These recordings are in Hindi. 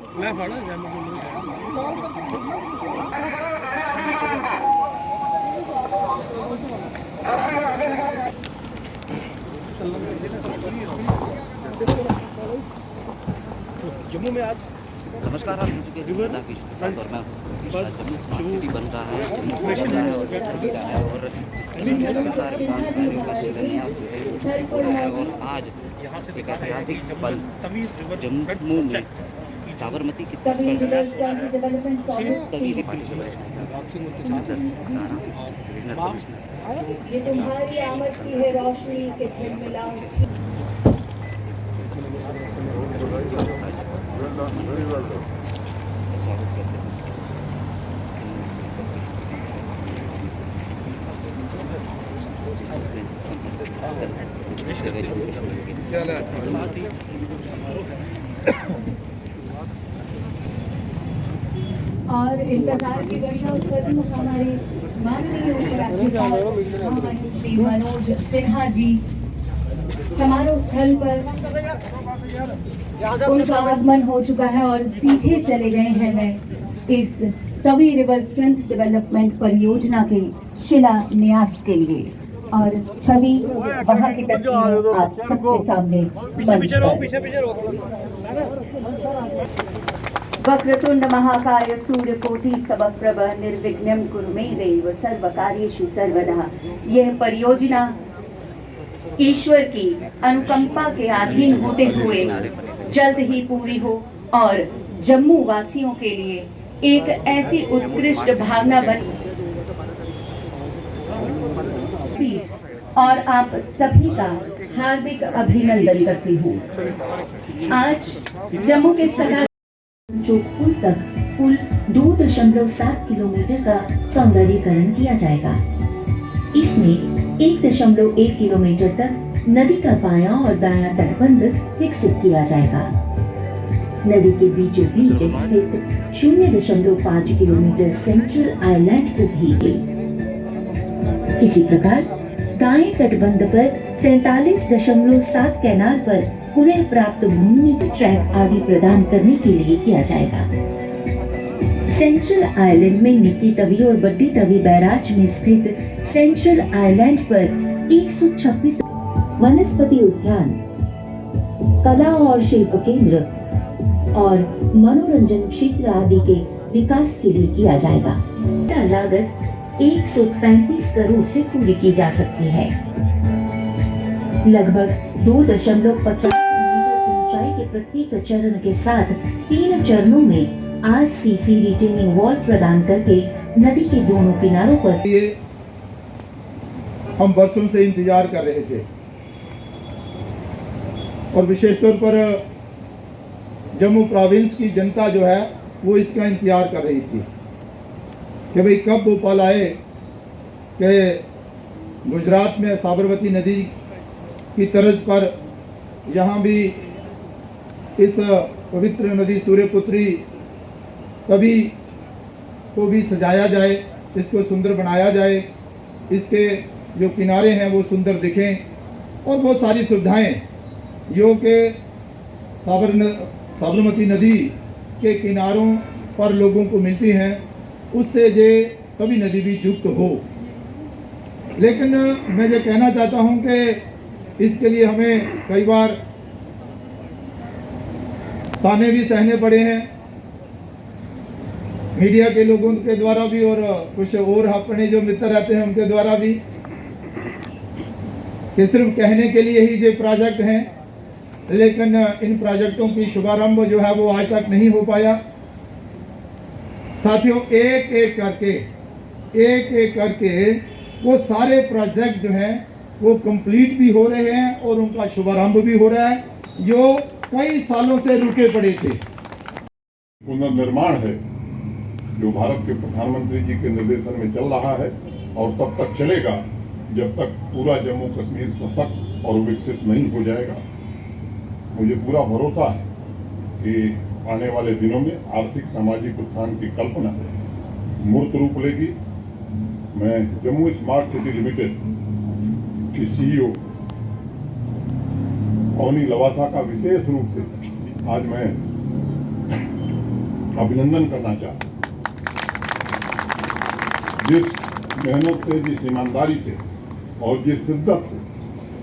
मैं फाड़ा जय जम्मू में आज नमस्कार, आप मुझे और मैं जम्मू स्मार्ट सिटी बन रहा है, जम्मू बन रहा है और भी रहा है और इस तरह से लगातार काम का शिलान्यास हो रहा है। और आज एक ऐतिहासिक पल जम्मू में साबरमती की तट ये तुम्हारी आमद की है रोशनी के झिलमिलाहट। और इंतजार की घड़ियां उत्तर हमारे माननीय उपराज्यपाल श्री मनोज सिन्हा जी समारोह स्थल पर उनका आगमन हो चुका है और सीधे चले गए हैं वे इस तवी रिवर फ्रंट डेवलपमेंट परियोजना के शिलान्यास के लिए। और छवि वहां की तस्वीर आप सबके सामने मंच पर। वक्रतुंड महाकाय सूर्यकोटि समप्रभ निर्विघ्नं कुरु मे देव सर्वकार्येषु सर्वदा। यह परियोजना ईश्वर की अनुकंपा के अधीन होते हुए जल्द ही पूरी हो और जम्मू वासियों के लिए एक ऐसी उत्कृष्ट भावना बन और आप सभी का हार्दिक अभिनंदन करती हूँ। आज जम्मू के सदा जो पुल तक कुल 2.7 किलोमीटर का सौंदर्यीकरण किया जाएगा। इसमें 1.1 किलोमीटर तक नदी का बायां और दायां तटबंध विकसित किया जाएगा। नदी के बीचों बीच स्थित 0.5 किलोमीटर सेंट्रल आइलैंड को भी। इसी प्रकार दाएं तटबंध पर 47.7 कैनाल पर पुनः प्राप्त भूमि ट्रैक आदि प्रदान करने के लिए किया जाएगा। सेंट्रल आइलैंड में निक्की तवी और बड्डी तवी बैराज में स्थित सेंट्रल आइलैंड पर 126 वनस्पति उद्यान, कला और शिल्प केंद्र और मनोरंजन क्षेत्र आदि के विकास के लिए किया जाएगा। लागत 135 करोड़ से पूरी की जा सकती है। लगभग 2.50 मीटर ऊंचाई के प्रत्येक चरण के साथ 3 चरणों में आरसीसी रिटेनिंग वॉल प्रदान करके नदी के दोनों किनारों पर ये हम वर्षों से इंतजार कर रहे थे और विशेष तौर पर जम्मू प्रोविंस की जनता जो है वो इसका इंतजार कर रही थी कि भाई कब वो पल आए कि गुजरात में साबरमती नदी की तर्ज पर यहाँ भी इस पवित्र नदी सूर्यपुत्री तवी को भी सजाया जाए, इसको सुंदर बनाया जाए, इसके जो किनारे हैं वो सुंदर दिखें और बहुत सारी सुविधाएं जो कि साबरमती नदी के किनारों पर लोगों को मिलती हैं, उससे ये तवी नदी भी युक्त हो। लेकिन मैं ये कहना चाहता हूं कि इसके लिए हमें कई बार ताने भी सहने पड़े हैं मीडिया के लोगों के द्वारा भी और कुछ और अपने जो मित्र रहते हैं उनके द्वारा भी, कि सिर्फ कहने के लिए ही ये प्रोजेक्ट हैं, लेकिन इन प्रोजेक्टों की शुभारंभ जो है वो आज तक नहीं हो पाया। साथियों, एक एक करके वो सारे प्रोजेक्ट जो हैं वो कंप्लीट भी हो रहे हैं और उनका शुभारंभ भी हो रहा है, जो कई सालों से रुके पड़े थे। पुनर्निर्माण है जो भारत के प्रधानमंत्री जी के निर्देशन में चल रहा है और तब तक चलेगा जब तक पूरा जम्मू कश्मीर सशक्त और विकसित नहीं हो जाएगा। मुझे पूरा भरोसा है कि आने वाले दिनों में आर्थिक सामाजिक उत्थान की कल्पना मूर्त रूप लेगी। मैं जम्मू स्मार्ट सिटी लिमिटेड की सीईओ अवनी लवासा का विशेष रूप से आज मैं अभिनंदन करना चाहता हूं। जिस मेहनत से, जिस ईमानदारी से और जिस शिद्दत से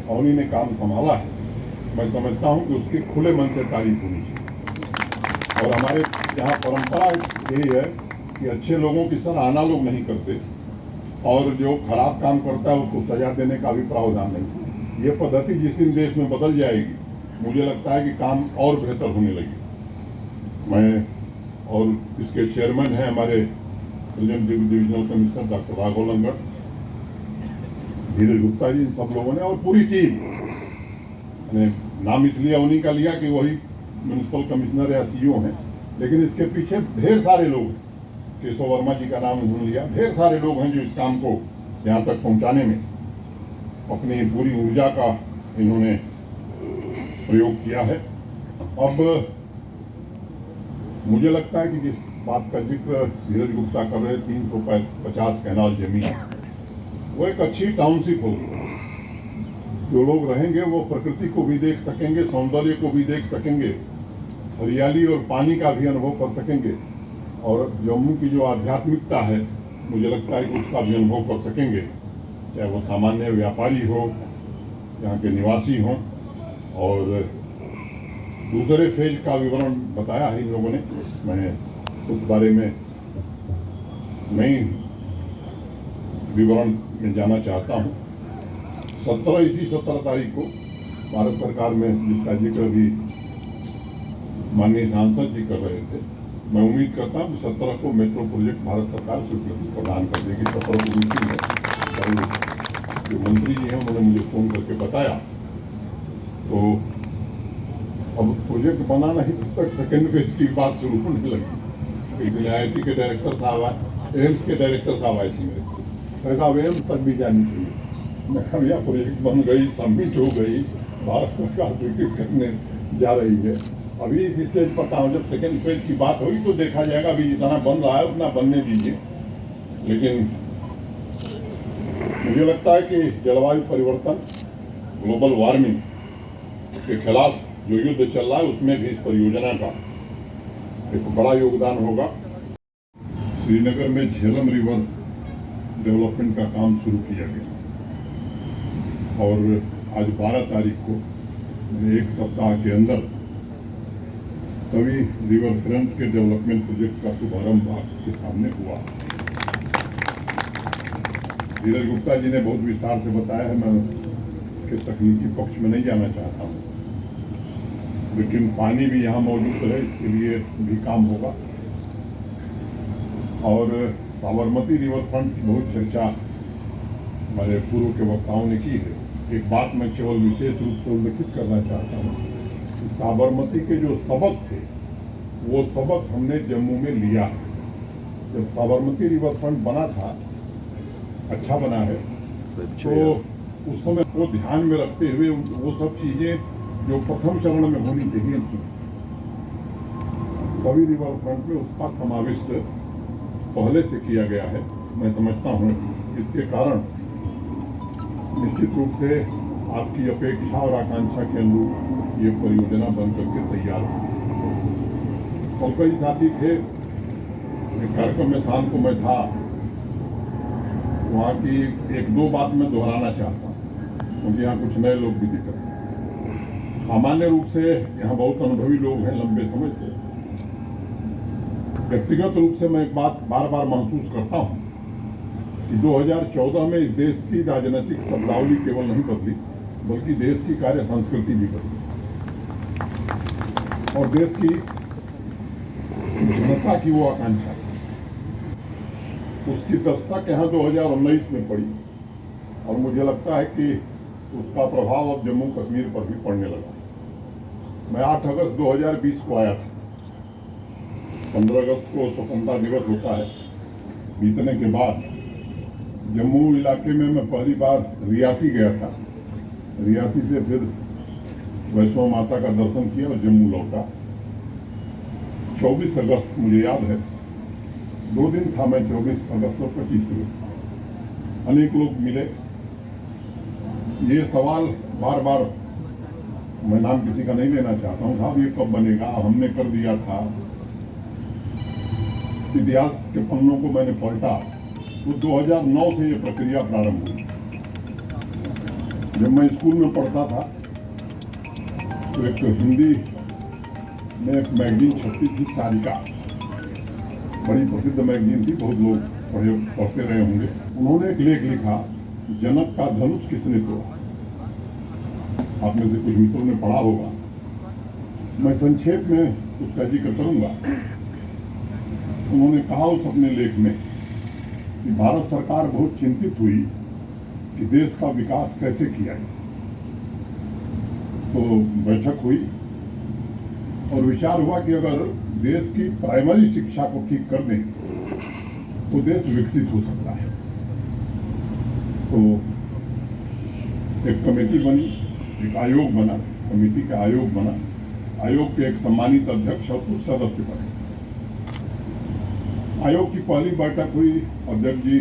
अवनी ने काम संभाला है, मैं समझता हूं कि उसकी खुले मन से तारीफ होनी चाहिए। और हमारे यहाँ परंपरा यही है कि अच्छे लोगों की सराहना लोग नहीं करते और जो खराब काम करता है उसको सजा देने का भी प्रावधान नहीं। ये पद्धति जिस दिन देश में बदल जाएगी, मुझे लगता है कि काम और बेहतर होने लगी। मैं और इसके चेयरमैन हैं हमारे present divisional commissioner doctor Raghav Langar, Dheeraj Gupta ji, इन सब लोगों ने और पूरी टीम ने, नाम इसलिए उन्हीं का लिया कि वही म्युनिसिपल कमिश्नर या सीईओ हैं, लेकिन इसके पीछे ढेर सारे लोग हैं। केशव वर्मा जी का नाम उन्होंने लिया, ढेर सारे लोग हैं जो इस काम को यहाँ तक पहुँचाने में अपनी पूरी ऊर्जा का इन्होंने प्रयोग किया है। अब मुझे लगता है कि जिस बात का जिक्र धीरज गुप्ता कर रहे, 350 कैनाल जमीन, वो एक अच्छी टाउनशिप होगी। जो लोग रहेंगे वो प्रकृति को भी देख सकेंगे, सौंदर्य को भी देख सकेंगे, हरियाली और पानी का भी अनुभव कर सकेंगे, और जम्मू की जो आध्यात्मिकता है, मुझे लगता है कि उसका भी अनुभव कर सकेंगे, चाहे वो सामान्य व्यापारी हो, यहाँ के निवासी हों। और दूसरे फेज का विवरण बताया है इन लोगों ने, मैं उस बारे में नई विवरण में जाना चाहता हूँ। 17 तारीख को भारत सरकार में, जिसका जिक्र भी माननीय सांसद जी कर रहे थे, मैं उम्मीद करता हूँ कि 17 को मेट्रो प्रोजेक्ट भारत सरकार स्वीकृति प्रदान कर देगी। 17 को मीटिंग है, जो मंत्री जी हैं उन्होंने मुझे फोन करके बताया। तो अब प्रोजेक्ट बनाना ही तब तक सेकेंड फेज की बात शुरू होने लगी। एक दिन IIT के डायरेक्टर साहब आए, एम्स के डायरेक्टर साहब आए थे मेरे, मैंने कहा एम्स तक भी जानी चाहिए। मैं कहा यह प्रोजेक्ट बन गई, सबमिट हो गई, भारत सरकार स्वीकृत करने जा रही है। अभी इस स्टेज पर था, जब सेकेंड फेज की बात होगी तो देखा जाएगा। अभी जितना बन रहा है उतना बनने दीजिए। लेकिन मुझे लगता है कि जलवायु परिवर्तन, ग्लोबल वार्मिंग के खिलाफ जो युद्ध चल रहा है, उसमें भी इस परियोजना का एक बड़ा योगदान होगा। श्रीनगर में झेलम रिवर डेवलपमेंट का काम शुरू किया गया और आज 12 तारीख को, एक सप्ताह के अंदर, तभी रिवर फ्रंट के डेवलपमेंट प्रोजेक्ट का शुभारंभ आपके सामने हुआ। धीरज गुप्ता जी ने बहुत विस्तार से बताया है, मैं उसके तकनीकी पक्ष में नहीं जाना चाहता हूँ, लेकिन पानी भी यहाँ मौजूद है, इसके लिए भी काम होगा। और साबरमती रिवर फ्रंट की बहुत चर्चा हमारे पूर्व के वक्ताओं ने की है। एक बात मैं केवल विशेष रूप से उल्लेखित करना चाहता हूँ कि साबरमती के जो सबक थे, वो सबक हमने जम्मू में लिया है। जब साबरमती रिवर फ्रंट बना था, अच्छा बना है, तो उस समय को ध्यान में रखते हुए वो सब चीजें जो प्रथम चरण में होनी चाहिए थी, तभी रिवर फ्रंट में उसका समाविष्ट पहले से किया गया है। मैं समझता हूँ इसके कारण निश्चित रूप से आपकी अपेक्षा और आकांक्षा के अनुरूप ये परियोजना बन करके तैयार हो। और कई साथी थे, एक कार्यक्रम में शाम को मैं था, वहाँ की एक दो बात मैं दोहराना चाहता हूँ, क्योंकि यहाँ कुछ नए लोग भी दिख रहे हैं। सामान्य रूप से यहाँ बहुत अनुभवी लोग हैं लंबे समय से। व्यक्तिगत रूप से मैं एक बात बार बार महसूस करता हूँ कि 2014 में इस देश की राजनीतिक शब्दावली केवल नहीं बदली, बल्कि देश की कार्य संस्कृति भी बदली और देश की जनता की वो आकांक्षा, उसकी दस्तक यहाँ 2019 में पड़ी और मुझे लगता है कि उसका प्रभाव अब जम्मू कश्मीर पर भी पड़ने लगा। मैं 8 अगस्त 2020 को आया था। 15 अगस्त को स्वतंत्रता दिवस होता है। बीतने के बाद जम्मू इलाके में मैं पहली बार रियासी गया था। रियासी से फिर वैष्णो माता का दर्शन किया और जम्मू लौटा। 24 अगस्त मुझे याद है, 2 दिन था मैं, 24 अगस्त और 25 अगस्त। अनेक लोग मिले। ये सवाल बार बार, मैं नाम किसी का नहीं लेना चाहता हूँ, साहब ये कब बनेगा, हमने कर दिया था। इतिहास के पन्नों को मैंने पलटा तो 2009 से ये प्रक्रिया प्रारंभ हुई। जब मैं स्कूल में पढ़ता था तो एक हिंदी में एक मैगजीन छपती थी, सारिका, बड़ी प्रसिद्ध मैगजीन थी, बहुत लोग पढ़ते रहे होंगे। उन्होंने एक लेख लिखा, जनक का धनुष किसने तोड़ा। आप में से कुछ मित्रों ने पढ़ा होगा, मैं संक्षेप में उसका जिक्र करूंगा। उन्होंने कहा उस अपने लेख में कि भारत सरकार बहुत चिंतित हुई कि देश का विकास कैसे किया जाए। तो बैठक हुई और विचार हुआ कि अगर देश की प्राइमरी शिक्षा को ठीक कर दें तो देश विकसित हो सकता है। तो एक कमेटी बनी, एक आयोग बना, कमेटी का आयोग बना, आयोग के एक सम्मानित अध्यक्ष और कुछ सदस्य बने। आयोग की पहली बैठक हुई, अध्यक्ष जी